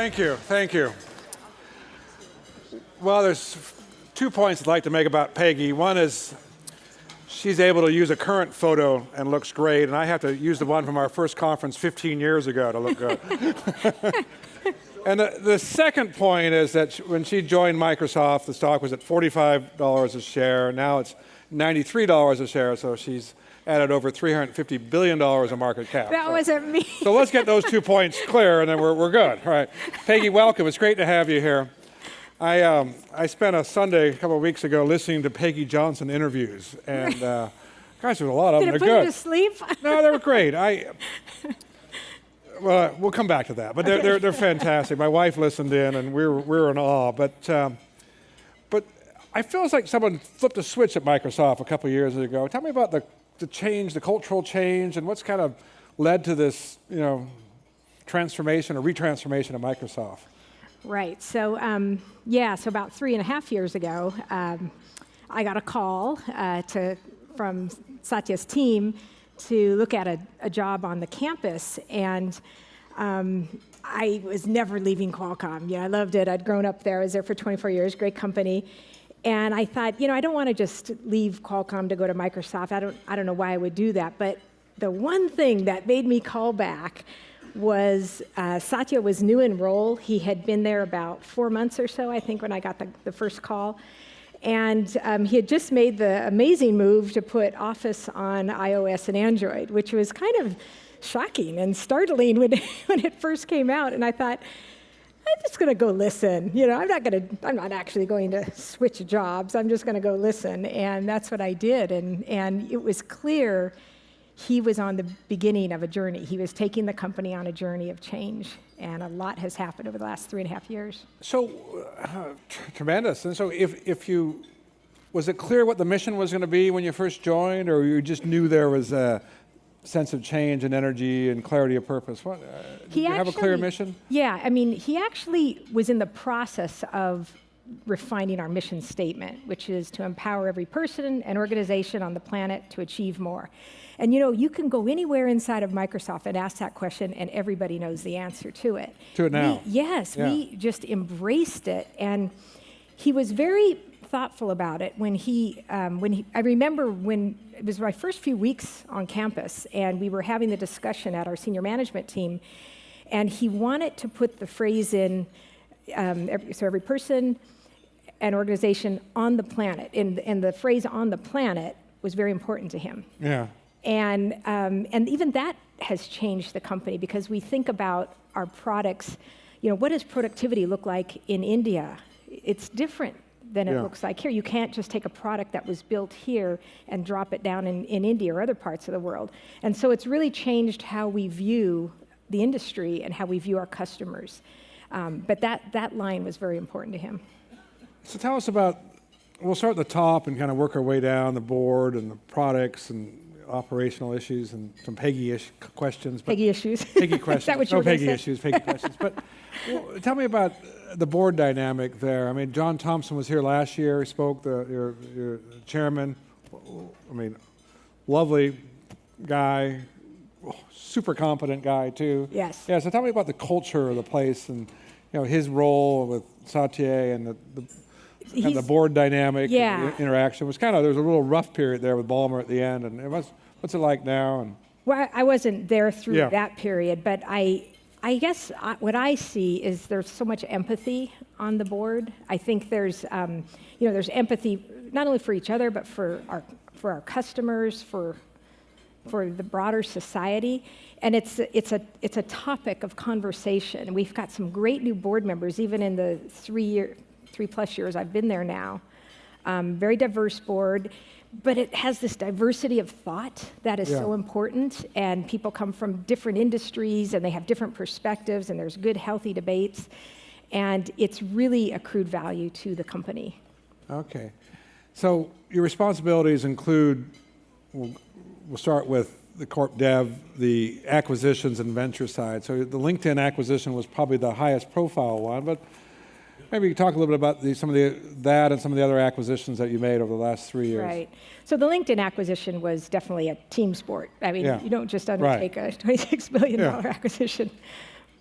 Thank you, thank you. Well, there's 2 points I'd like to make about Peggy. One is she's able to use a current photo and looks great, and I have to use the one from our first conference 15 years ago to look good. And the second point is that when she joined Microsoft, the stock was at $45 a share. Now it's $93 a share, so she's added over $350 billion in market cap. That wasn't me. So let's get those 2 points clear, and then we're good. All right. Peggy, welcome. It's great to have you here. I spent a Sunday a couple of weeks ago listening to Peggy Johnson interviews, and gosh, there was a lot of them. Did it They're put good. you to sleep? No, they were great. Well, we'll come back to that, but they're fantastic. My wife listened in, and we were in awe. But I feel like someone flipped a switch at Microsoft a couple of years ago. Tell me about the change, the cultural change, and what's kind of led to this, transformation or retransformation of Microsoft. Right. So, so about 3.5 years ago, I got a call from Satya's team to look at a job on the campus, and I was never leaving Qualcomm. I loved it. I'd grown up there. I was there for 24 years, great company. And I thought, I don't want to just leave Qualcomm to go to Microsoft. I don't know why I would do that. But the one thing that made me call back was Satya was new in role. He had been there about 4 months or so, I think, when I got the first call. And he had just made the amazing move to put Office on iOS and Android, which was kind of shocking and startling when it first came out. And I thought, I'm just going to go listen. I'm not actually going to switch jobs. I'm just going to go listen. And that's what I did. And it was clear he was on the beginning of a journey. He was taking the company on a journey of change. And a lot has happened over the last 3.5 years. So, tremendous. And so was it clear what the mission was going to be when you first joined, or you just knew there was a sense of change and energy and clarity of purpose? Did you have a clear mission? Yeah, he actually was in the process of refining our mission statement, which is to empower every person and organization on the planet to achieve more. And you can go anywhere inside of Microsoft and ask that question, and everybody knows the answer to it. To it now. We just embraced it, and he was very thoughtful about it. I remember when it was my first few weeks on campus, and we were having the discussion at our senior management team, and he wanted to put the phrase in, every person and organization on the planet, and the phrase "on the planet" was very important to him. Yeah. And even that has changed the company, because we think about our products. What does productivity look like in India? It's different than it looks like here. You can't just take a product that was built here and drop it down in India or other parts of the world. And so it's really changed how we view the industry and how we view our customers. But that line was very important to him. So tell us we'll start at the top and kind of work our way down the board and the products and operational issues and some Peggy-ish questions. Peggy issues. Peggy questions. Is that what you were Peggy say? issues, Peggy questions. But tell me about the board dynamic there. John Thompson was here last year. He spoke, your chairman. Lovely guy, super competent guy too. Yes. Yeah. So tell me about the culture of the place and his role with Satya and the board dynamic and the interaction. There was a little rough period there with Ballmer at the end, and what's it like now? And well, I wasn't there through that period, but I guess what I see is there's so much empathy on the board. I think there's empathy not only for each other, but for our customers, for the broader society, and it's a topic of conversation. We've got some great new board members, even in the 3+ years I've been there now. Very diverse board, but it has this diversity of thought that is so important, and people come from different industries and they have different perspectives, and there's good, healthy debates, and it's really accrued value to the company. Okay. So your responsibilities include, we'll start with the corp dev, the acquisitions and venture side. So the LinkedIn acquisition was probably the highest profile one, but maybe you can talk a little bit about some of that and some of the other acquisitions that you made over the last 3 years. Right. So the LinkedIn acquisition was definitely a team sport. You don't just undertake a $26 billion acquisition.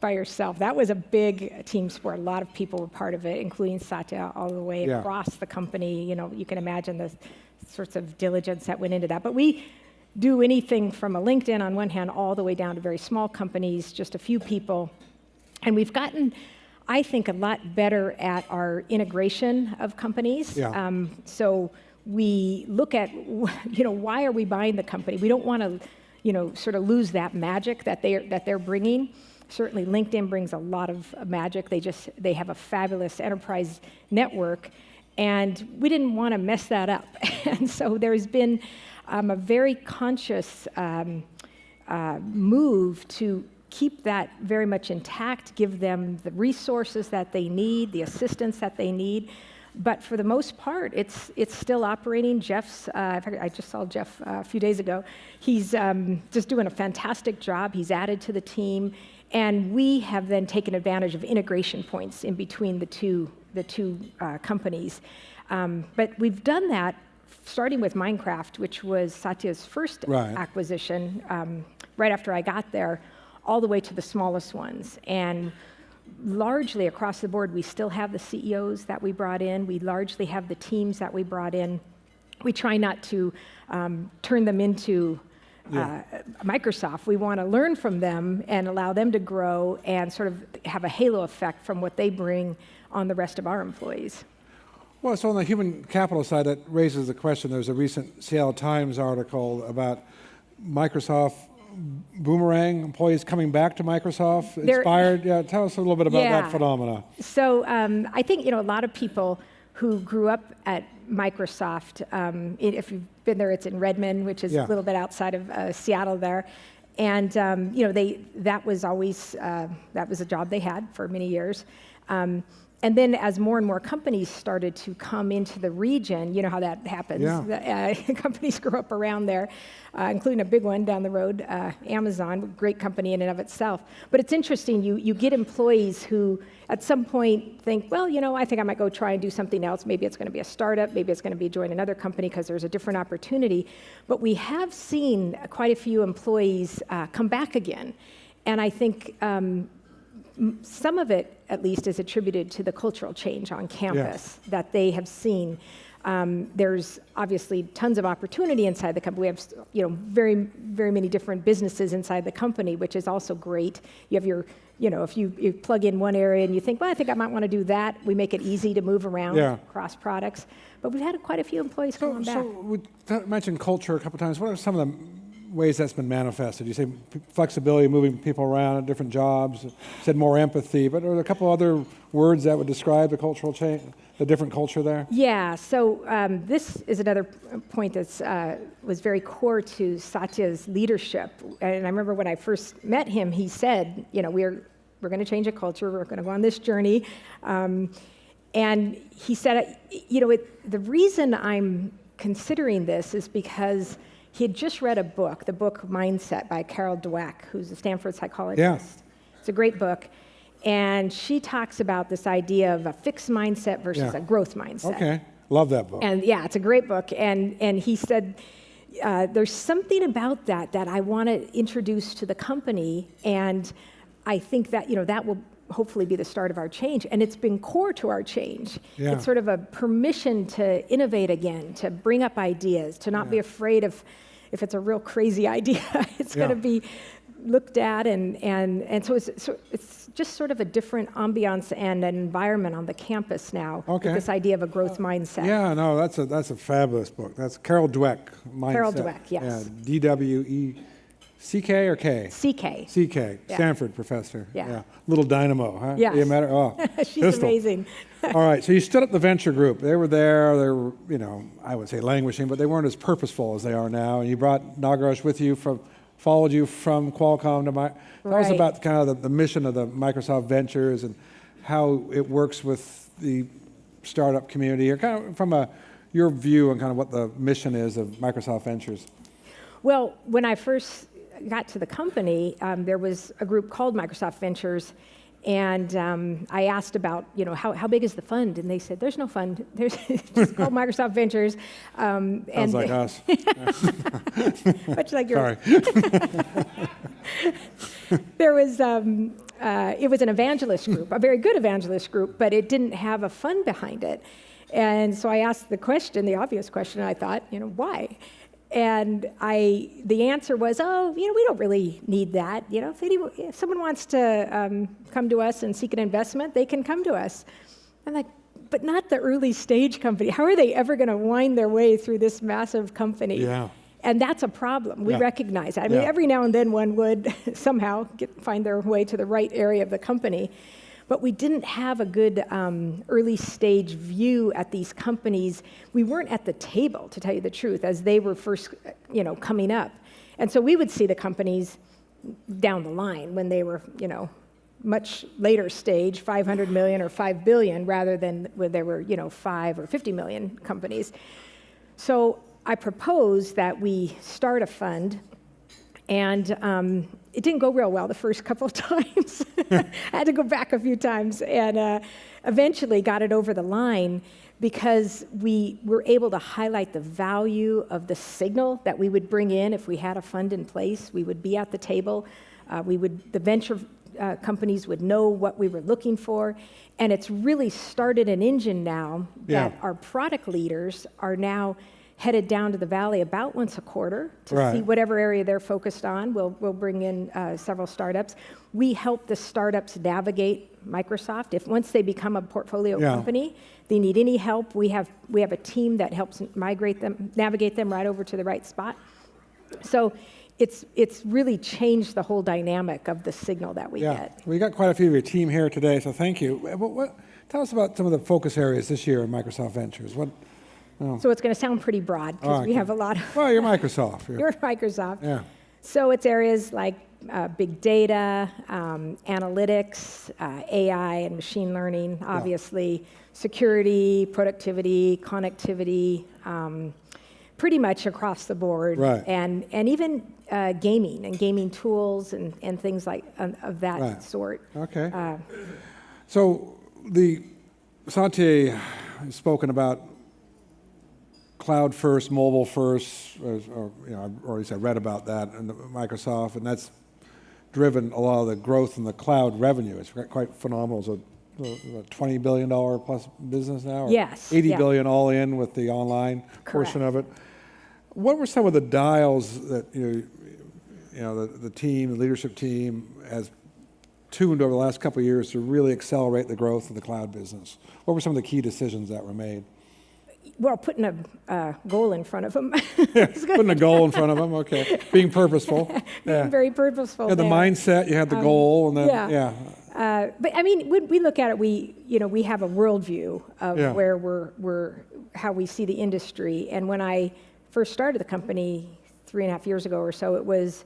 by yourself. That was a big team sport. A lot of people were part of it, including Satya, all the way across the company. You can imagine the sorts of diligence that went into that. But we do anything from a LinkedIn on one hand all the way down to very small companies, just a few people. And we've gotten, I think, a lot better at our integration of companies. Yeah. So we look at, why are we buying the company? We don't want to, sort of lose that magic that they're bringing. Certainly, LinkedIn brings a lot of magic. They have a fabulous enterprise network, and we didn't want to mess that up. And so there's been a very conscious move to keep that very much intact, give them the resources that they need, the assistance that they need. But for the most part, it's still operating. I just saw Jeff a few days ago. He's just doing a fantastic job. He's added to the team, and we have then taken advantage of integration points in between the two companies. But we've done that starting with Minecraft, which was Satya's first acquisition, right after I got there, all the way to the smallest ones. And largely across the board, we still have the CEOs that we brought in. We largely have the teams that we brought in. We try not to turn them into Microsoft. We want to learn from them and allow them to grow and sort of have a halo effect from what they bring on the rest of our employees. Well, so on the human capital side, that raises the question. There's a recent Seattle Times article about Microsoft boomerang employees coming back to Microsoft, inspired. Yeah, tell us a little bit about that phenomena. So I think a lot of people who grew up at Microsoft, if you've been there, it's in Redmond, which is a little bit outside of Seattle there, and that was always that was a job they had for many years. And then as more and more companies started to come into the region, you know how that happens. Yeah. Companies grew up around there, including a big one down the road, Amazon, great company in and of itself. But it's interesting, you get employees who at some point think, well, I think I might go try and do something else. Maybe it's going to be a startup, maybe it's going to be join another company because there's a different opportunity. But we have seen quite a few employees come back again. And I think some of it, at least, is attributed to the cultural change on campus that they have seen. There's obviously tons of opportunity inside the company. We have, very, very many different businesses inside the company, which is also great. You have your, if you plug in one area and you think, well, I think I might want to do that, we make it easy to move around across products. But we've had quite a few employees come back. So we mentioned culture a couple times. What are some of the ways that's been manifested? You say flexibility, moving people around at different jobs. You said more empathy, but are there a couple other words that would describe the cultural change, the different culture there? Yeah. So this is another point that was very core to Satya's leadership. And I remember when I first met him, he said, we're going to change a culture. We're going to go on this journey. And he said, the reason I'm considering this is because he had just read a book, the book Mindset by Carol Dweck, who's a Stanford psychologist. Yeah. It's a great book. And she talks about this idea of a fixed mindset versus a growth mindset. Okay, love that book. And it's a great book. And he said, there's something about that I want to introduce to the company. And I think that, that will hopefully be the start of our change. And it's been core to our change. Yeah. It's sort of a permission to innovate again, to bring up ideas, to not be afraid of, if it's a real crazy idea, it's going to be looked at. And so it's just sort of a different ambiance and an environment on the campus now with this idea of a growth mindset. Yeah, no, that's a fabulous book. That's Carol Dweck, Mindset. Carol Dweck, yes. Yeah, D-W-E-C-K or K? C-K. C-K, Stanford professor. Yeah. Little dynamo, huh? Yeah. You met her? Oh, she's pistol. Amazing. All right, so you stood up the venture group. They were there, they were, I would say languishing, but they weren't as purposeful as they are now. And you brought Nagaraj with you, followed you from Qualcomm to Tell us about kind of the mission of the Microsoft Ventures and how it works with the startup community, or kind of from your view on kind of what the mission is of Microsoft Ventures. Well, when I first got to the company, there was a group called Microsoft Ventures, and I asked about, how big is the fund? And they said, there's no fund. It's just called Microsoft Ventures. Sounds like us. Much like yours. Sorry. There was it was an evangelist group, a very good evangelist group, but it didn't have a fund behind it. And so I asked the question, the obvious question, I thought, why? And the answer was, we don't really need that. If someone wants to come to us and seek an investment, they can come to us. I'm like, but not the early stage company. How are they ever going to wind their way through this massive company? Yeah. And that's a problem. We recognize that. I mean, every now and then one would somehow find their way to the right area of the company. But we didn't have a good early stage view at these companies. We weren't at the table, to tell you the truth, as they were first, coming up. And so we would see the companies down the line when they were, much later stage, 500 million or 5 billion, rather than when there were, 5 or 50 million companies. So I proposed that we start a fund, and it didn't go real well the first couple of times. I had to go back a few times, and eventually got it over the line because we were able to highlight the value of the signal that we would bring in if we had a fund in place. We would be at the table. The venture companies would know what we were looking for, and it's really started an engine now that our product leaders are now headed down to the valley about once a quarter to see whatever area they're focused on. We'll bring in several startups. We help the startups navigate Microsoft. If once they become a portfolio company, they need any help, we have a team that helps navigate them right over to the right spot. So it's really changed the whole dynamic of the signal that we get. We got quite a few of your team here today, so thank you. Tell us about some of the focus areas this year in Microsoft Ventures. So it's going to sound pretty broad because we have a lot of... Well, you're Microsoft. You're Microsoft. Yeah. So it's areas like big data, analytics, AI and machine learning, obviously, security, productivity, connectivity, pretty much across the board. Right. And even gaming and gaming tools and things like of that sort. Okay. So Satya has spoken about cloud first, mobile first, or I've already read about that in Microsoft, and that's driven a lot of the growth in the cloud revenue. It's quite phenomenal. It's a $20 billion plus business now? Or Yes. $80 billion all in with the online portion of it. What were some of the dials that the team, the leadership team, has tuned over the last couple of years to really accelerate the growth of the cloud business? What were some of the key decisions that were made? Well, putting a goal in front of them. Putting a goal in front of them, okay. Being purposeful. Being very purposeful. You had the mindset, you had the goal, and then, but I mean, when we look at it, we have a worldview of where how we see the industry. And when I first started the company 3.5 years ago or so, it was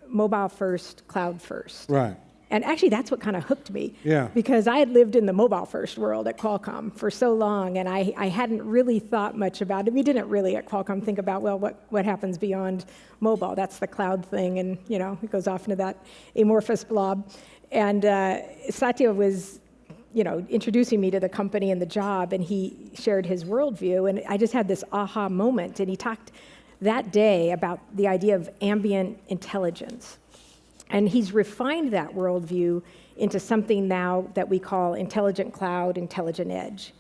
mobile first, cloud first. Right. And actually, that's what kind of hooked me. Yeah. Because I had lived in the mobile-first world at Qualcomm for so long, and I hadn't really thought much about it. We didn't really at Qualcomm think about, well, what happens beyond mobile? That's the cloud thing, and it goes off into that amorphous blob. And Satya was, introducing me to the company and the job, and he shared his worldview, and I just had this aha moment. And he talked that day about the idea of ambient intelligence. And he's refined that worldview into something now that we call intelligent cloud, intelligent edge.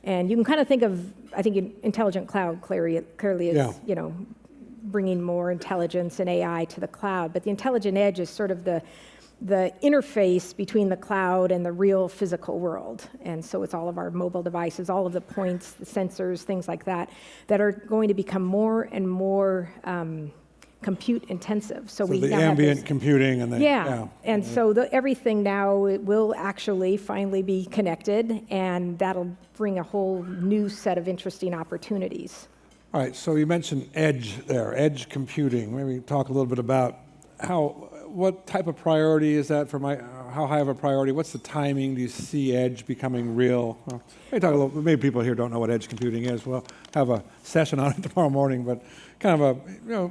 And you can kind of think of, I think, intelligent cloud clearly is, bringing more intelligence and AI to the cloud. But the intelligent edge is sort of the interface between the cloud and the real physical world. And so it's all of our mobile devices, all of the points, the sensors, things like that are going to become more and more compute intensive. So we the now ambient have this, computing and and so everything now it will actually finally be connected, and that'll bring a whole new set of interesting opportunities. All right, so you mentioned edge there, edge computing. Maybe talk a little bit about what type of priority is that how high of a priority? What's the timing? Do you see edge becoming real? Well, maybe people here don't know what edge computing is. We'll have a session on it tomorrow morning, but kind of the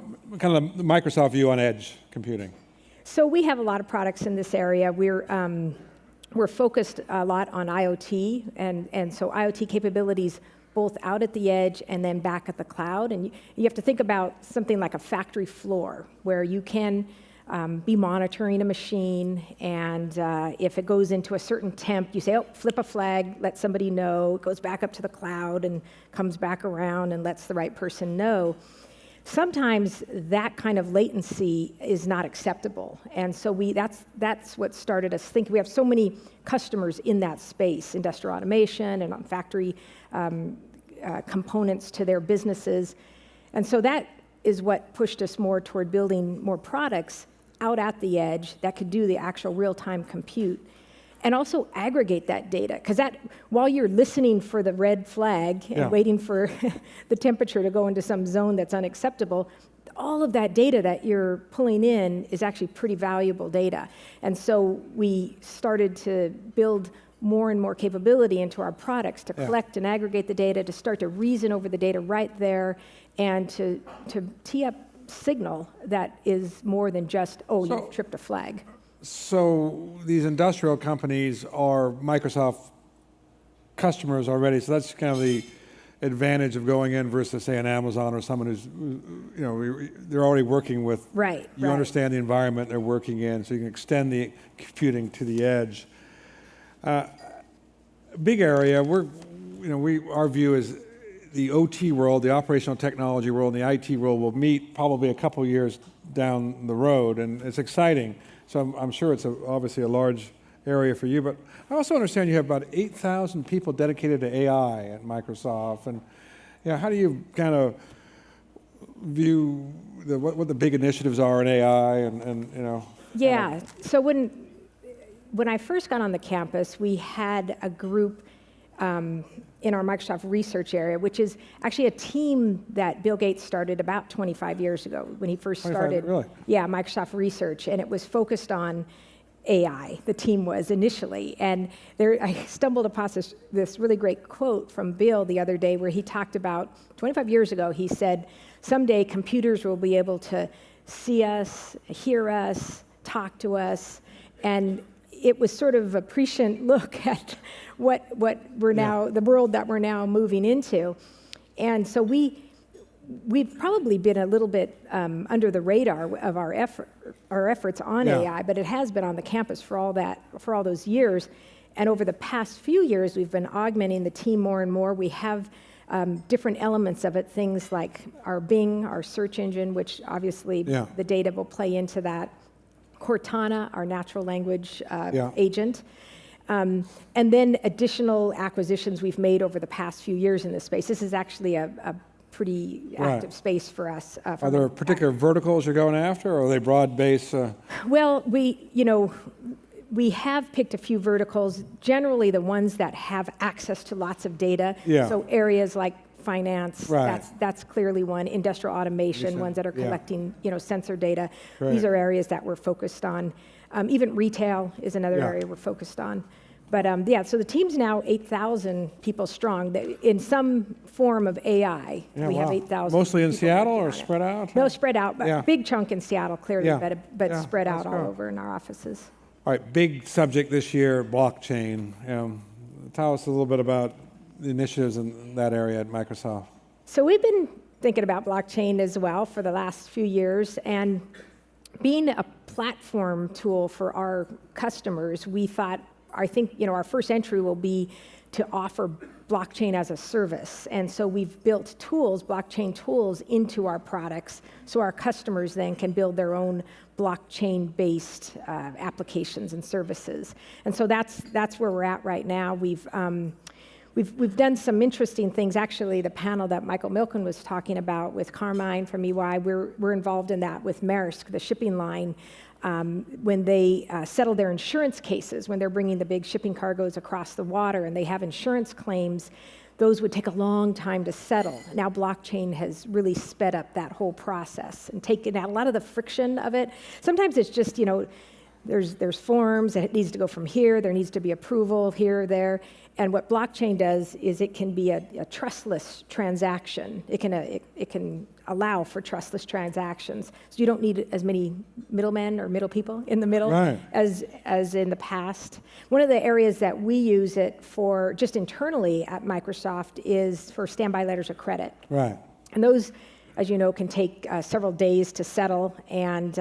Microsoft view on edge computing. So we have a lot of products in this area. We're focused a lot on IoT, and so IoT capabilities both out at the edge and then back at the cloud. And you have to think about something like a factory floor where you can be monitoring a machine, and if it goes into a certain temp, you say, oh, flip a flag, let somebody know. It goes back up to the cloud and comes back around and lets the right person know. Sometimes that kind of latency is not acceptable, and so that's what started us thinking. We have so many customers in that space, industrial automation and on factory components to their businesses, and so that is what pushed us more toward building more products out at the edge that could do the actual real-time compute and also aggregate that data. Because that, while you're listening for the red flag and waiting for the temperature to go into some zone that's unacceptable, all of that data that you're pulling in is actually pretty valuable data. And so we started to build more and more capability into our products to collect and aggregate the data, to start to reason over the data right there, and to tee up signal that is more than just, oh, you've tripped a flag. So these industrial companies are Microsoft customers already, so that's kind of the advantage of going in versus, say, an Amazon or someone who's, they're already working with. Right. You understand the environment they're working in, so you can extend the computing to the edge. Big area, our view is the OT world, the operational technology world, and the IT world will meet probably a couple years down the road, and it's exciting. So I'm sure it's obviously a large area for you, but I also understand you have about 8,000 people dedicated to AI at Microsoft, and how do you kind of view what the big initiatives are in AI, and Yeah. So when I first got on the campus, we had a group in our Microsoft research area, which is actually a team that Bill Gates started about 25 years ago when he first started. Really? Yeah, Microsoft Research, and it was focused on AI, the team was initially. And I stumbled upon this really great quote from Bill the other day where he talked about, 25 years ago, he said, someday computers will be able to see us, hear us, talk to us, and it was sort of a prescient look at what we're now, the world that we're now moving into. And so we've probably been a little bit under the radar of our efforts on AI, but it has been on the campus for all those years. And over the past few years, we've been augmenting the team more and more. We have different elements of it, things like our Bing, our search engine, which obviously the data will play into that. Cortana, our natural language agent. And then additional acquisitions we've made over the past few years in this space. This is actually a pretty active space for us. Are there particular verticals you're going after, or are they broad-based? Well, we have picked a few verticals, generally the ones that have access to lots of data. So areas like finance, that's clearly one. Industrial automation, ones that are collecting sensor data. These are areas that we're focused on. Even retail is another area we're focused on. But so the team's now 8,000 people strong. In some form of AI, we have 8,000. Mostly in Seattle or spread out? No, spread out. But big chunk in Seattle, clearly, but spread out all over in our offices. All right, big subject this year, blockchain. Tell us a little bit about the initiatives in that area at Microsoft. So we've been thinking about blockchain as well for the last few years, and being a platform tool for our customers, I think our first entry will be to offer blockchain as a service. And so we've built blockchain tools into our products, so our customers then can build their own blockchain-based applications and services. And so that's where we're at right now. We've done some interesting things. Actually, the panel that Michael Milken was talking about with Carmine from EY, we're involved in that with Maersk, the shipping line, when they settle their insurance cases, when they're bringing the big shipping cargoes across the water and they have insurance claims, those would take a long time to settle. Now blockchain has really sped up that whole process and taken out a lot of the friction of it. Sometimes it's just, there's forms, and it needs to go from here, there needs to be approval here, there. And what blockchain does is it can be a trustless transaction. It can allow for trustless transactions. So you don't need as many middlemen or middle people in the middle as in the past. One of the areas that we use it for just internally at Microsoft is for standby letters of credit. Right. And those as you know, can take several days to settle. And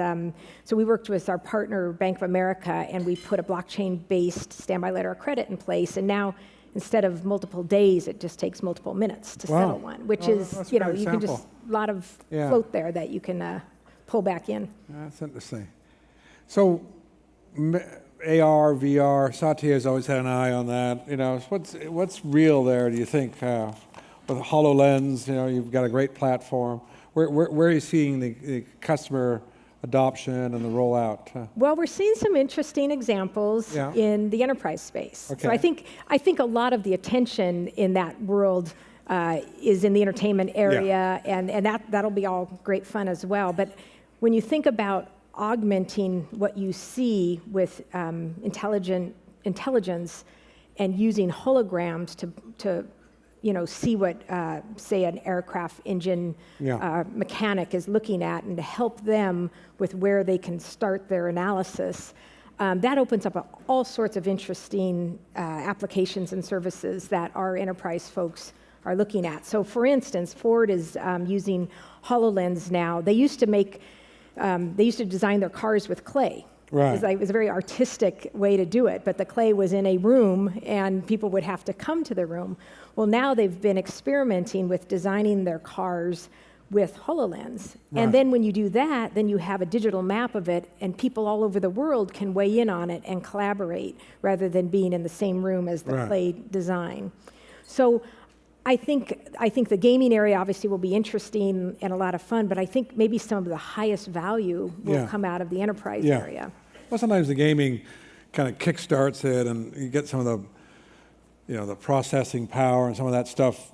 so we worked with our partner, Bank of America, and we put a blockchain-based standby letter of credit in place. And now, instead of multiple days, it just takes multiple minutes to settle one, which is, that's you a know, great you can example. just, a lot of float there that you can pull back in. That's interesting. So AR, VR, Satya has always had an eye on that. You know, what's real there, do you think? With Hololens, you know, you've got a great platform. Where are you seeing the customer adoption and the rollout? Well, we're seeing some interesting examples in the enterprise space. Okay. So I think a lot of the attention in that world is in the entertainment area, and that'll be all great fun as well. But when you think about augmenting what you see with intelligence and using holograms to you know, see what, say, an aircraft engine mechanic is looking at, and to help them with where they can start their analysis, that opens up all sorts of interesting applications and services that our enterprise folks are looking at. So, for instance, Ford is using HoloLens now. They used to design their cars with clay. Right. It was a very artistic way to do it, but the clay was in a room and people would have to come to the room. Well, now they've been experimenting with designing their cars with HoloLens. Right. And then when you do that, then you have a digital map of it, and people all over the world can weigh in on it and collaborate rather than being in the same room as the clay design. So I think the gaming area obviously will be interesting and a lot of fun, but I think maybe some of the highest value will come out of the enterprise area. Well, sometimes the gaming kind of kickstarts it, and you get some of the, you know, the processing power and some of that stuff,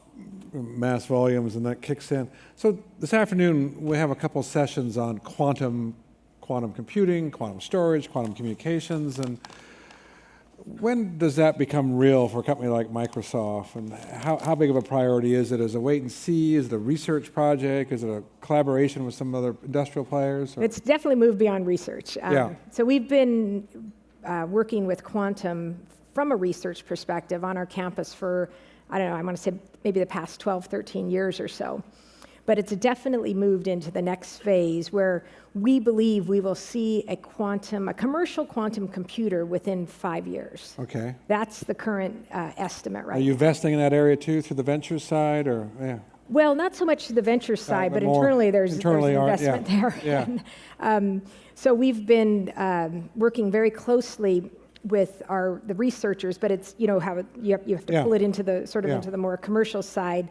mass volumes, and that kicks in. So this afternoon we have a couple sessions on quantum computing, quantum storage, quantum communications, and when does that become real for a company like Microsoft, and how big of a priority is it? As a wait and see? Is it a research project? Is it a collaboration with some other industrial players? Or? It's definitely moved beyond research. So we've been working with quantum from a research perspective on our campus for, I don't know, I want to say maybe the past 12, 13 years or so. But it's definitely moved into the next phase where we believe we will see a commercial quantum computer within 5 years. Okay. That's the current estimate right now. Are you investing in that area too through the venture side, or Well, not so much the venture side, but more internally there's investment there. Yeah. And, so we've been working very closely with the researchers, but it's, you know, how you have to pull it into the into the more commercial side.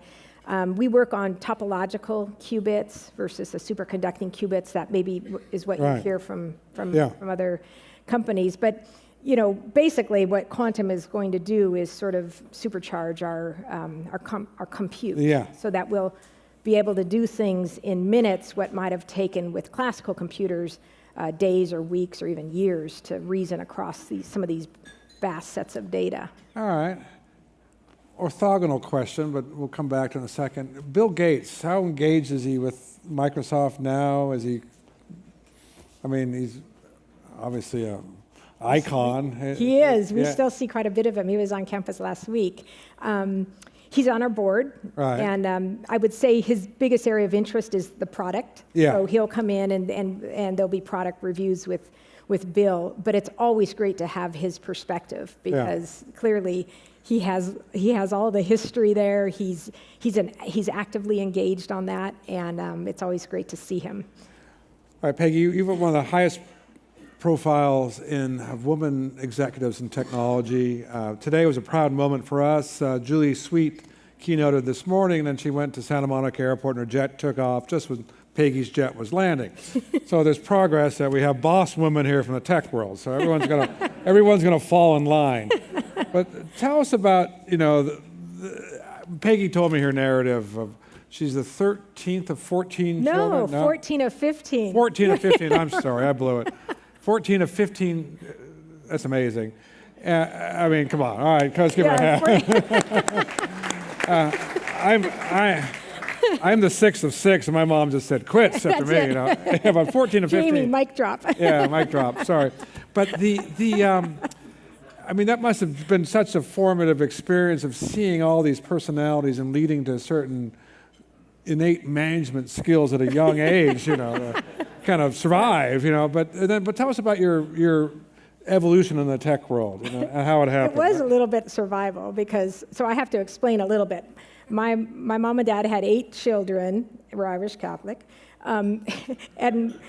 We work on topological qubits versus the superconducting qubits. That maybe is what you hear from other companies. But you know, basically, what quantum is going to do is sort of supercharge our compute. Yeah. So that we'll be able to do things in minutes what might have taken with classical computers days or weeks or even years to reason across some of these vast sets of data. All right. Orthogonal question, but we'll come back to it in a second. Bill Gates, how engaged is he with Microsoft now? He's obviously an icon. He is. We still see quite a bit of him. He was on campus last week. He's on our board, and I would say his biggest area of interest is the product. Yeah. So he'll come in and there'll be product reviews with Bill, but it's always great to have his perspective because clearly he has all the history there. He's actively engaged on that, and it's always great to see him. All right, Peggy, you've got one of the highest profiles of women executives in technology. Today was a proud moment for us. Julie Sweet keynoted this morning, and then she went to Santa Monica Airport, and her jet took off just when Peggy's jet was landing. So there's progress that we have boss women here from the tech world. So everyone's gonna fall in line. But tell us about, you know, Peggy told me her narrative of she's the 13th of 14 children. No, 14 of 15. 14 of 15. I'm sorry, I blew it. 14 of 15. That's amazing. I mean, come on. All right, let's give her a hand. I'm the 6th of 6, and my mom just said, quits after me, you know. Yeah, but 14 of 15. Jamie, mic drop. Yeah, mic drop, sorry. But I mean, that must have been such a formative experience of seeing all these personalities and leading to certain innate management skills at a young age, kind of survive, But tell us about your evolution in the tech world, and how it happened. It was a little bit survival so I have to explain a little bit. My mom and dad had 8 children, were Irish Catholic, and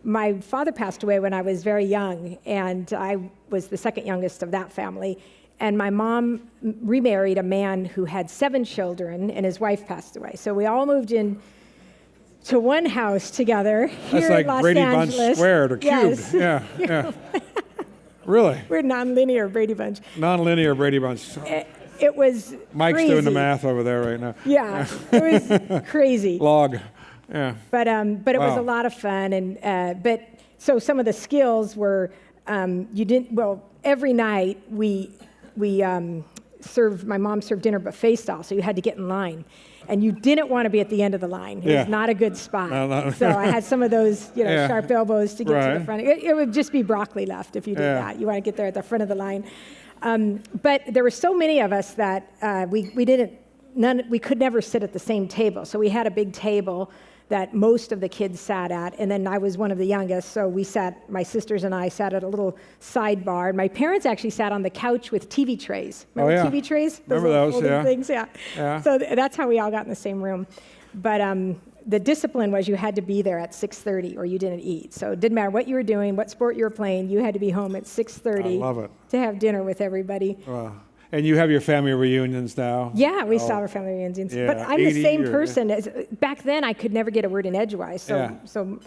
my father passed away when I was very young, and I was the second youngest of that family. And my mom remarried a man who had 7 children, and his wife passed away. So we all moved in to one house together here That's like in Los Brady Angeles. Bunch squared or cubed. Yes. Yeah. Really? We're nonlinear Brady Bunch. Nonlinear Brady Bunch. It was Mike's crazy. doing the math over there right now. Yeah, it was crazy. Log. Yeah. But it was a lot of fun, but so some of the skills were every night my mom served dinner buffet style, so you had to get in line, and you didn't want to be at the end of the line. It was not a good spot. No. So I had some of those sharp elbows to get to the front. It would just be broccoli left if you did that. You want to get there at the front of the line. But there were so many of us that we could never sit at the same table. So we had a big table that most of the kids sat at, and then I was one of the youngest, so my sisters and I sat at a little sidebar. And my parents actually sat on the couch with TV trays. Remember TV trays? Remember those, folding things? Yeah. So that's how we all got in the same room. But the discipline was you had to be there at 6:30 or you didn't eat. So it didn't matter what you were doing, what sport you were playing, you had to be home at 6:30. I love it. To have dinner with everybody. Wow. And you have your family reunions now? Yeah, we still have our family reunions. Yeah, but I'm the same 80 person. Back then, I could never get a word in edgewise. So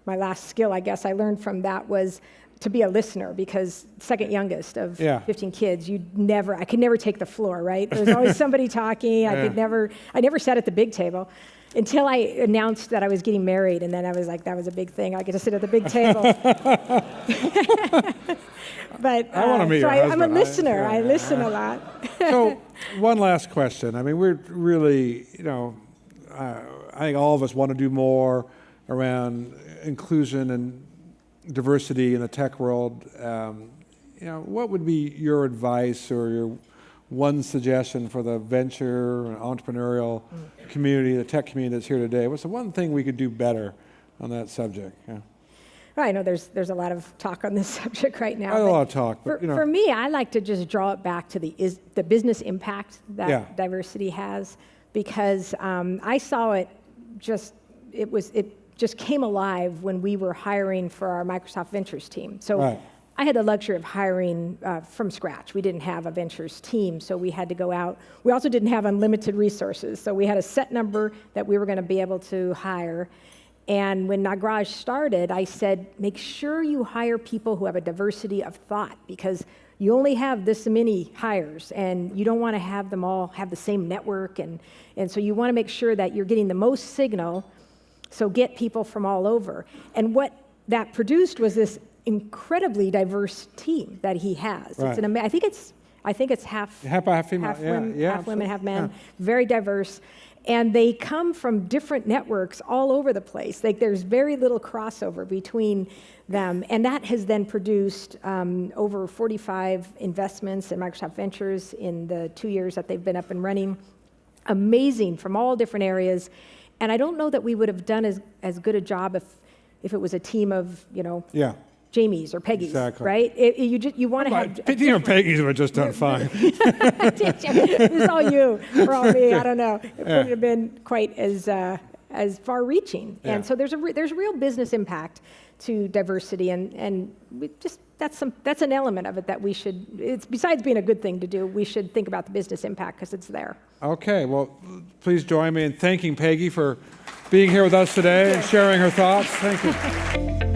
my last skill, I guess, I learned from that was to be a listener, because second youngest of 15 kids, I could never take the floor, right? There was always somebody talking. I never sat at the big table until I announced that I was getting married, and then I was like, that was a big thing. I get to sit at the big table. But I want to meet your husband. I'm a listener. I listen a lot. So one last question. I mean, we're really, I think all of us want to do more around inclusion and diversity in the tech world. What would be your advice or your one suggestion for the venture and entrepreneurial community, the tech community that's here today? What's the one thing we could do better on that subject? Yeah. Well, I know there's a lot of talk on this subject right now. A lot of talk, but for me, I like to just draw it back to the business impact that diversity has, because I saw it just came alive when we were hiring for our Microsoft Ventures team. So I had the luxury of hiring from scratch. We didn't have a ventures team, so we had to go out. We also didn't have unlimited resources, so we had a set number that we were going to be able to hire. And when Nagraj started, I said, make sure you hire people who have a diversity of thought, because you only have this many hires, and you don't want to have them all have the same network. And so you want to make sure that you're getting the most signal, so get people from all over. And what that produced was this incredibly diverse team that he has. Right. I think it's half female, half women, half men, very diverse. And they come from different networks all over the place. There's very little crossover between them. And that has then produced over 45 investments in Microsoft Ventures in the 2 years that they've been up and running. Amazing, from all different areas. And I don't know that we would have done as good a job if it was a team of, Jamie's or Peggy's, right? You want to have... Team of Peggy's would have just done fine. It's all you or all me, I don't know. It wouldn't have been quite as far-reaching. And so there's real business impact to diversity, and that's an element of it that we should, it's besides being a good thing to do, we should think about the business impact, because it's there. Okay, well, please join me in thanking Peggy for being here with us today and sharing her thoughts. Thank you.